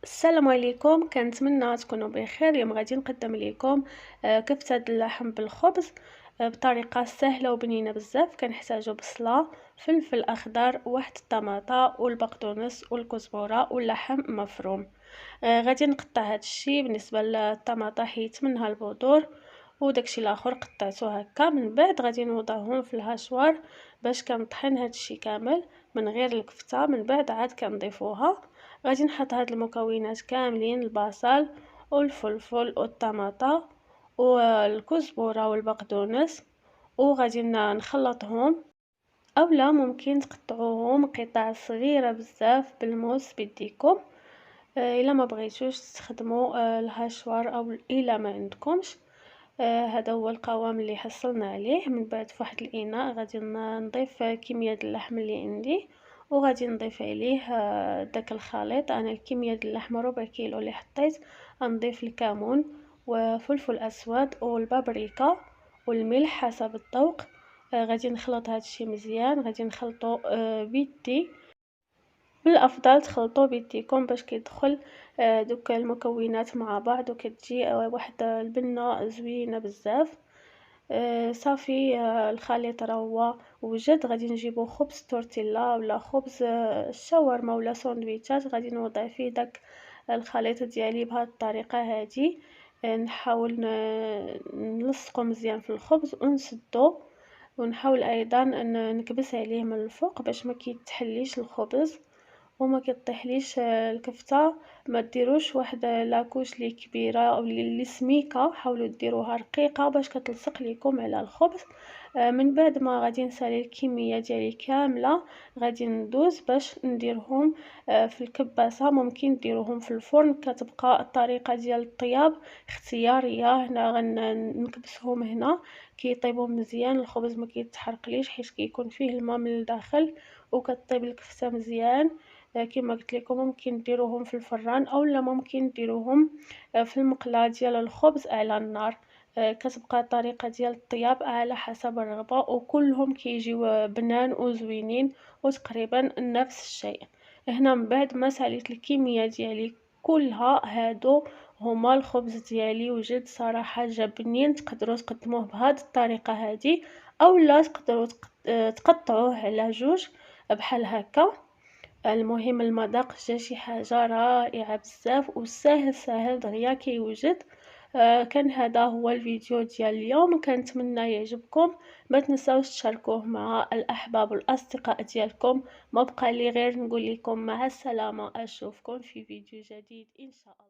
السلام عليكم، كنتمنى تكونوا بخير. اليوم غادي نقدم لكم كفتة اللحم بالخبز بطريقه سهله وبنينه بزاف. كنحتاجو بصله، فلفل اخضر، واحد الطماطه والبقدونس والكزبره واللحم مفروم. غادي نقطع هذا الشيء. بالنسبه للطماطه حيت منها البذور وداكشي الاخر قطعته هكا. من بعد غادي نوضعهم في الهاشوار باش كنطحن هذا الشيء كامل من غير الكفته. من بعد عاد كنضيفوها. غادي نحط هاد المكونات كاملين، البصل والفلفل والطماطة والكزبرة والبقدونس، وغادي نخلطهم. اولا ممكن تقطعوهم قطع صغيره بزاف بالموس بيديكم. الا ما بغيتوش تستخدموا الهاشوار او الا ما عندكمش. هذا هو القوام اللي حصلنا عليه. من بعد في واحد الاناء غادي نضيف كميه اللحم اللي عندي، وغادي نضيف عليه داك الخليط. انا الكميه ديال اللحم 4 كيلو اللي حطيت. غنضيف الكمون وفلفل اسود والبابريكا والملح حسب الذوق. غادي نخلط هذا الشيء مزيان. غادي نخلطو بيدي. من الافضل تخلطوا بيديكم باش كيدخل دوك المكونات مع بعض وكتجي واحد البنه زوينه بزاف. صافي. الخليط راه هو وجد. غادي نجيبو خبز تورتيلا ولا خبز الشاورما ولا ساندويتشات. غادي نوضع فيه داك الخليط ديالي بهذه الطريقه هذه. نحاول نلصقو مزيان في الخبز ونسدو، ونحاول ايضا ان نكبس عليه من الفوق باش ما كيتحليش الخبز وما كطيحليش الكفته. ما ديروش واحد لاكوش لي كبيره او لي سميكه، حاولوا ديروها رقيقه باش كتلصق ليكم على الخبز. من بعد ما غادي نسالي الكميه ديالي كامله، غادي ندوز باش نديرهم في الكباسه. ممكن ديروهم في الفرن، كتبقى الطريقه ديال الطياب اختياريه. هنا غنكبسهم هنا كيطيبوا مزيان. الخبز ما كيتحرقليش حيت كيكون فيه الماء من الداخل وكطيب الكفته مزيان. كما قلت لكم ممكن ديروهم في الفران او لا ممكن ديروهم في المقله ديال الخبز على النار. كتبقى الطريقه ديال الطياب على حسب الرغبه، وكلهم كيجيو بنان وزوينين وتقريبا نفس الشيء. هنا من بعد ما ساليت الكميه ديالي كلها، هادو هما الخبز ديالي وجد صراحه جا بنين. تقدروا تقدموه بهذه الطريقه هذه او لا تقدروا تقطعوه على جوج بحال هكا. المهم المذاق جا شي حاجه رائعه بزاف وسهل سهل دغيا كيوجد. كان هذا هو الفيديو ديال اليوم. كنتمنى يعجبكم. ما تنساوش تشاركوه مع الاحباب والاصدقاء ديالكم. ما بقى لي غير نقول لكم مع السلامه. اشوفكم في فيديو جديد ان شاء الله.